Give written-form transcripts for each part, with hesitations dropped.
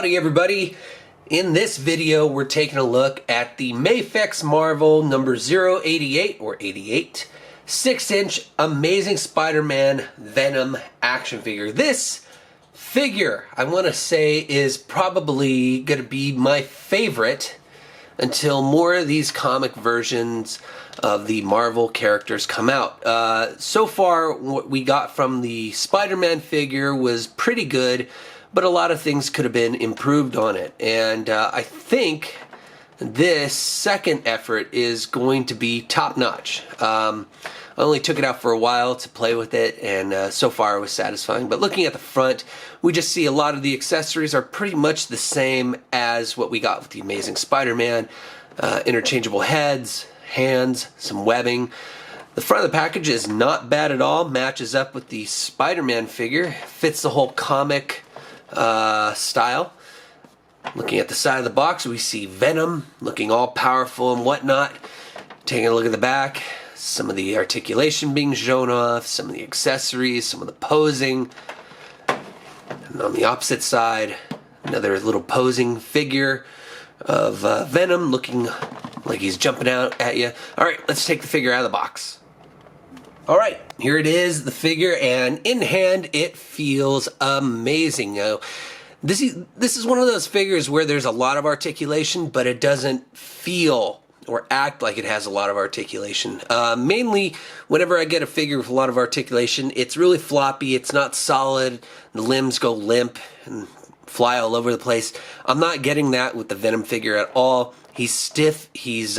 Howdy everybody. In this video we're taking a look at the MAFEX Marvel number 088 or 88 6-inch Amazing Spider-Man Venom action figure. This figure I want to say is probably going to be my favorite until more of these comic versions of the Marvel characters come out. So far what we got from the Spider-Man figure was pretty good, but a lot of things could have been improved on it. And I think this second effort is going to be top-notch. I only took it out for a while to play with it, and so far it was satisfying. But looking at the front, we just see a lot of the accessories are pretty much the same as what we got with the Amazing Spider-Man. Interchangeable heads, hands, some webbing. The front of the package is not bad at all, matches up with the Spider-Man figure, fits the whole comic style. Looking at the side of the box, we see Venom looking all powerful and whatnot. Taking a look at the back, some of the articulation being shown off, some of the accessories, some of the posing. And on the opposite side, another little posing figure of Venom looking like he's jumping out at you. Alright, let's take the figure out of the box. Alright, here it is, the figure, and in hand it feels amazing. Now, this is one of those figures where there's a lot of articulation, but it doesn't feel or act like it has a lot of articulation. Mainly, whenever I get a figure with a lot of articulation, it's really floppy, it's not solid, the limbs go limp and fly all over the place. I'm not getting that with the Venom figure at all. He's stiff. He's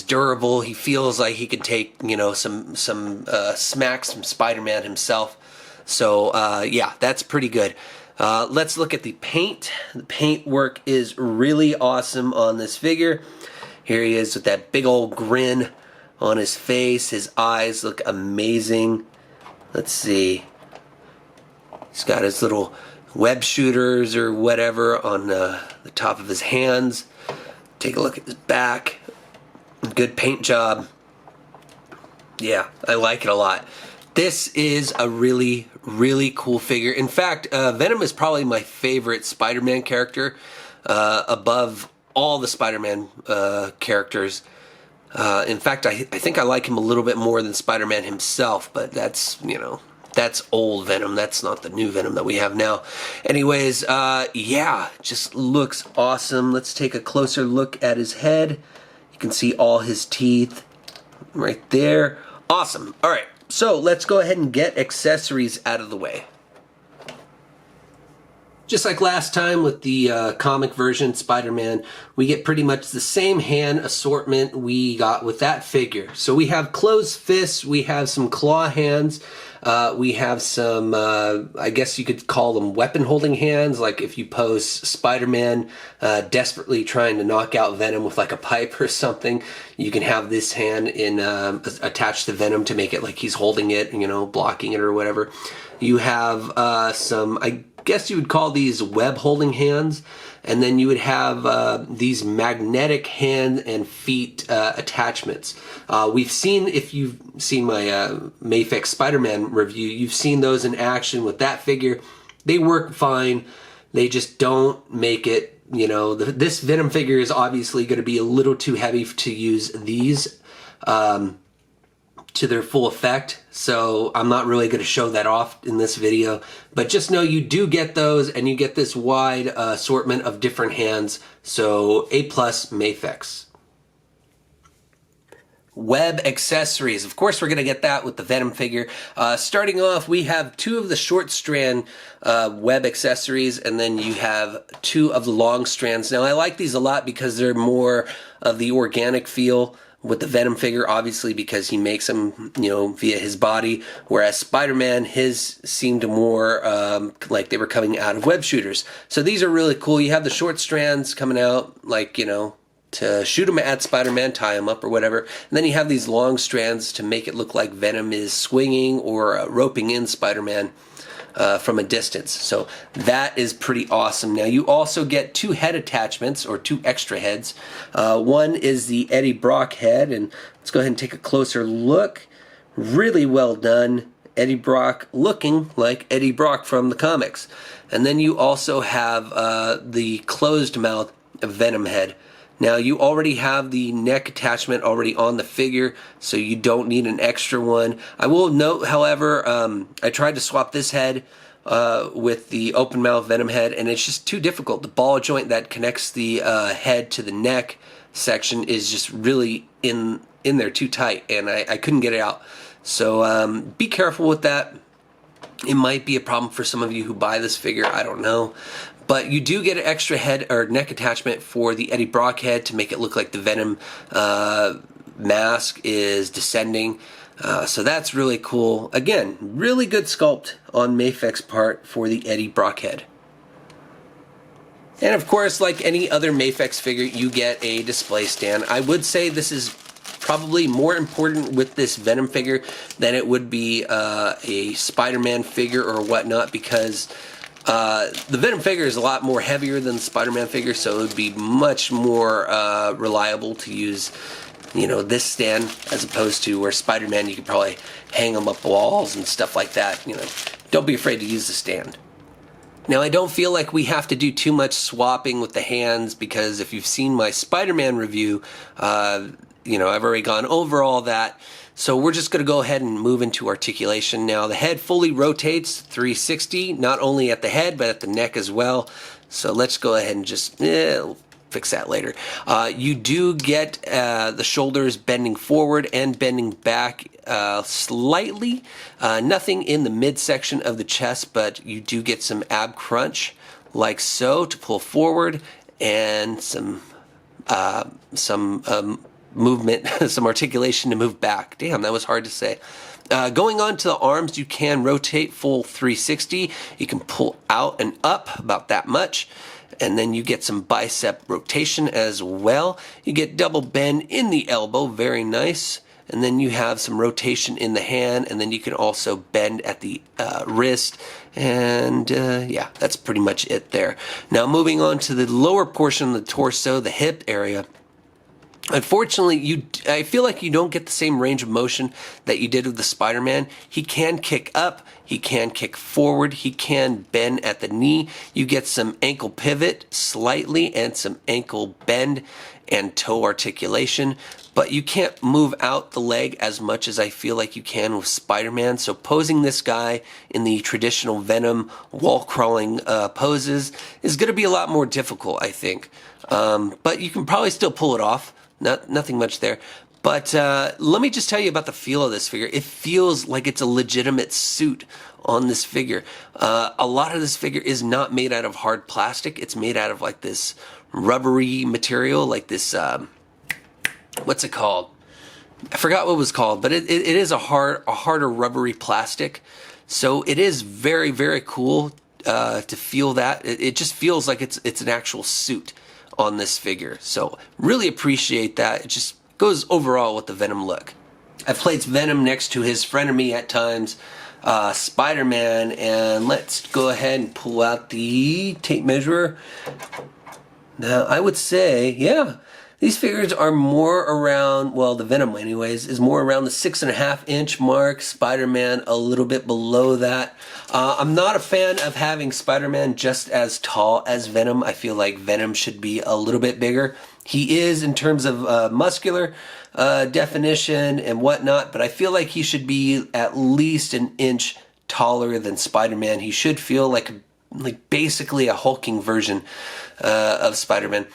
durable. He feels like he could take, you know, some smacks from Spider-Man himself. So yeah, that's pretty good. Let's look at the paint. The paint work is really awesome on this figure. Here he is with that big old grin on his face. His eyes look amazing. Let's see. He's got his little web shooters or whatever on the top of his hands. Take a look at his back. Good paint job. Yeah, I like it a lot. This is a really, really cool figure. In fact, Venom is probably my favorite Spider-Man character above all the Spider-Man characters. In fact, I think I like him a little bit more than Spider-Man himself, but that's, you know, that's old Venom. That's not the new Venom that we have now. Anyways, yeah, just looks awesome. Let's take a closer look at his head. You can see all his teeth right there. Awesome. All right, so let's go ahead and get accessories out of the way. Just like last time with the comic version Spider-Man, we get pretty much the same hand assortment we got with that figure. So we have closed fists, we have some claw hands, we have some, I guess you could call them weapon-holding hands, like if you pose Spider-Man desperately trying to knock out Venom with like a pipe or something, you can have this hand attached to Venom to make it like he's holding it, you know, blocking it or whatever. You have some, I guess you would call these web-holding hands, and then you would have these magnetic hand and feet attachments. We've seen, if you've seen my MAFEX Spider-Man review, you've seen those in action with that figure. They work fine. They just don't make it, you know, this Venom figure is obviously going to be a little too heavy to use these to their full effect, so I'm not really going to show that off in this video, but just know you do get those, and you get this wide assortment of different hands, so A+ MAFEX. Web accessories. Of course, we're going to get that with the Venom figure. Starting off, we have 2 of the short strand web accessories, and then you have 2 of the long strands. Now, I like these a lot because they're more of the organic feel with the Venom figure, obviously, because he makes them, you know, via his body, whereas Spider-Man, his seemed more like they were coming out of web shooters. So these are really cool. You have the short strands coming out, like, you know, to shoot them at Spider-Man, tie him up or whatever. And then you have these long strands to make it look like Venom is swinging or roping in Spider-Man from a distance. So that is pretty awesome. Now you also get 2 head attachments, or 2 extra heads. One is the Eddie Brock head, and let's go ahead and take a closer look. Really well done. Eddie Brock looking like Eddie Brock from the comics. And then you also have the closed mouth Venom head. Now you already have the neck attachment already on the figure, so you don't need an extra one. I will note, however, I tried to swap this head with the open mouth Venom head, and it's just too difficult. The ball joint that connects the head to the neck section is just really in there too tight, and I couldn't get it out. So be careful with that. It might be a problem for some of you who buy this figure, I don't know. But you do get an extra head or neck attachment for the Eddie Brock head to make it look like the Venom mask is descending. So that's really cool. Again, really good sculpt on MAFEX part for the Eddie Brock head. And of course, like any other MAFEX figure, you get a display stand. I would say this is probably more important with this Venom figure than it would be a Spider-Man figure or whatnot, because the Venom figure is a lot more heavier than the Spider-Man figure, so it would be much more reliable to use, you know, this stand as opposed to where Spider-Man you could probably hang them up walls and stuff like that. You know, don't be afraid to use the stand. Now, I don't feel like we have to do too much swapping with the hands, because if you've seen my Spider-Man review, you know, I've already gone over all that. So we're just going to go ahead and move into articulation. Now, the head fully rotates 360, not only at the head, but at the neck as well. So let's go ahead and just fix that later. You do get the shoulders bending forward and bending back slightly. Nothing in the midsection of the chest, but you do get some ab crunch, like so, to pull forward, and some movement, some articulation to move back. Damn, that was hard to say. Going on to the arms, you can rotate full 360. You can pull out and up about that much. And then you get some bicep rotation as well. You get double bend in the elbow, very nice. And then you have some rotation in the hand, and then you can also bend at the wrist. And yeah, that's pretty much it there. Now moving on to the lower portion of the torso, the hip area. Unfortunately, I feel like you don't get the same range of motion that you did with the Spider-Man. He can kick up, he can kick forward, he can bend at the knee. You get some ankle pivot slightly and some ankle bend and toe articulation, but you can't move out the leg as much as I feel like you can with Spider-Man. So posing this guy in the traditional Venom wall crawling poses is going to be a lot more difficult, I think. But you can probably still pull it off. Nothing much there. But let me just tell you about the feel of this figure. It feels like it's a legitimate suit on this figure. A lot of this figure is not made out of hard plastic. It's made out of like this rubbery material, like this, what's it called? I forgot what it was called, but it is a harder rubbery plastic. So it is very, very cool to feel that. It just feels like it's an actual suit on this figure. So really appreciate that. It just goes overall with the Venom look. I've placed Venom next to his frenemy at times, Spider-Man, and let's go ahead and pull out the tape measure. Now I would say, yeah, these figures are more around, well, the Venom anyways, is more around the 6.5 inch mark. Spider-Man a little bit below that. I'm not a fan of having Spider-Man just as tall as Venom. I feel like Venom should be a little bit bigger. He is in terms of muscular definition and whatnot, but I feel like he should be at least an inch taller than Spider-Man. He should feel like basically a hulking version of Spider-Man.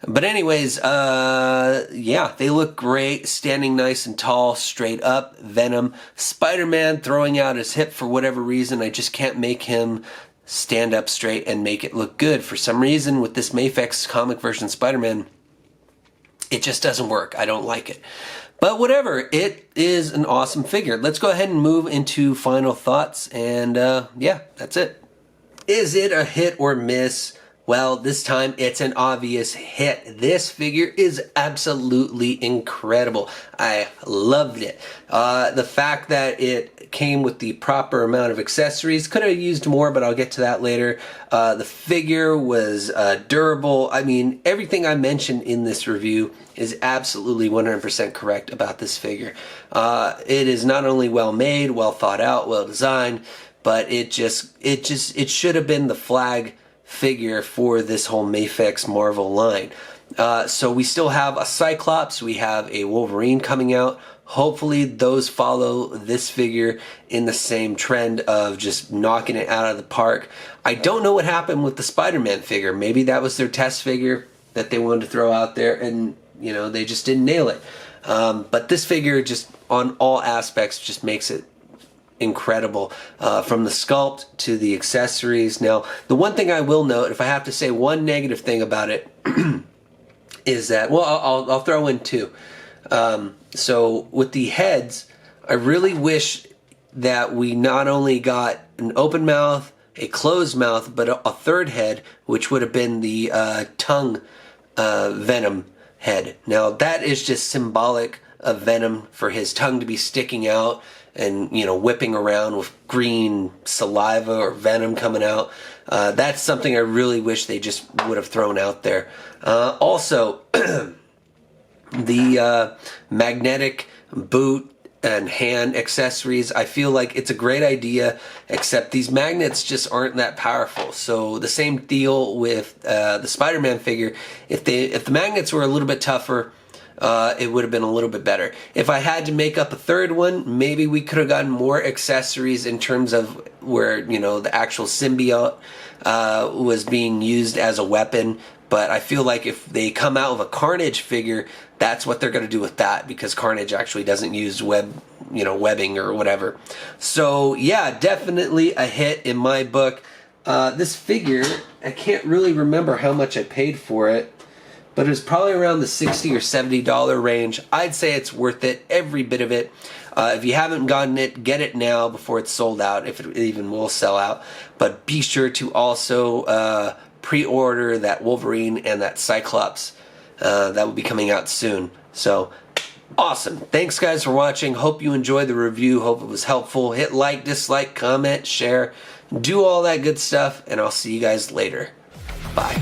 But anyways, yeah, they look great, standing nice and tall, straight up. Venom. Spider-Man throwing out his hip for whatever reason. I just can't make him stand up straight and make it look good. For some reason, with this MAFEX comic version Spider-Man, it just doesn't work. I don't like it. But whatever, it is an awesome figure. Let's go ahead and move into final thoughts, and yeah, that's it. Is it a hit or miss? Well, this time it's an obvious hit. This figure is absolutely incredible. I loved it. The fact that it it came with the proper amount of accessories. Could have used more, but I'll get to that later. The figure was durable. I mean, everything I mentioned in this review is absolutely 100% correct about this figure. It is not only well made, well thought out, well designed, but it should have been the flag figure for this whole MAFEX Marvel line. So we still have a Cyclops, we have a Wolverine coming out. Hopefully those follow this figure in the same trend of just knocking it out of the park. I don't know what happened with the Spider-Man figure. Maybe that was their test figure that they wanted to throw out there and, you know, they just didn't nail it. But this figure just on all aspects just makes it incredible, from the sculpt to the accessories. Now, the one thing I will note, if I have to say one negative thing about it, is that, well, I'll throw in two. So with the heads, I really wish that we not only got an open mouth, a closed mouth, but a third head, which would have been the tongue Venom head. Now that is just symbolic of Venom, for his tongue to be sticking out and, you know, whipping around with green saliva or venom coming out. That's something I really wish they just would have thrown out there. Also, the magnetic boot and hand accessories, I feel like it's a great idea, except these magnets just aren't that powerful. So the same deal with the Spider-Man figure. If the magnets were a little bit tougher, it would have been a little bit better. If I had to make up a third one, maybe we could have gotten more accessories in terms of where, you know, the actual symbiote was being used as a weapon. But I feel like if they come out with a Carnage figure, that's what they're going to do with that, because Carnage actually doesn't use webbing or whatever. So yeah, definitely a hit in my book. This figure, I can't really remember how much I paid for it, but it was probably around the $60 or $70 range. I'd say it's worth it, every bit of it. If you haven't gotten it, get it now before it's sold out, if it even will sell out. But be sure to also pre-order that Wolverine and that Cyclops. That will be coming out soon. So, awesome. Thanks guys for watching. Hope you enjoyed the review. Hope it was helpful. Hit like, dislike, comment, share. Do all that good stuff, and I'll see you guys later. Bye.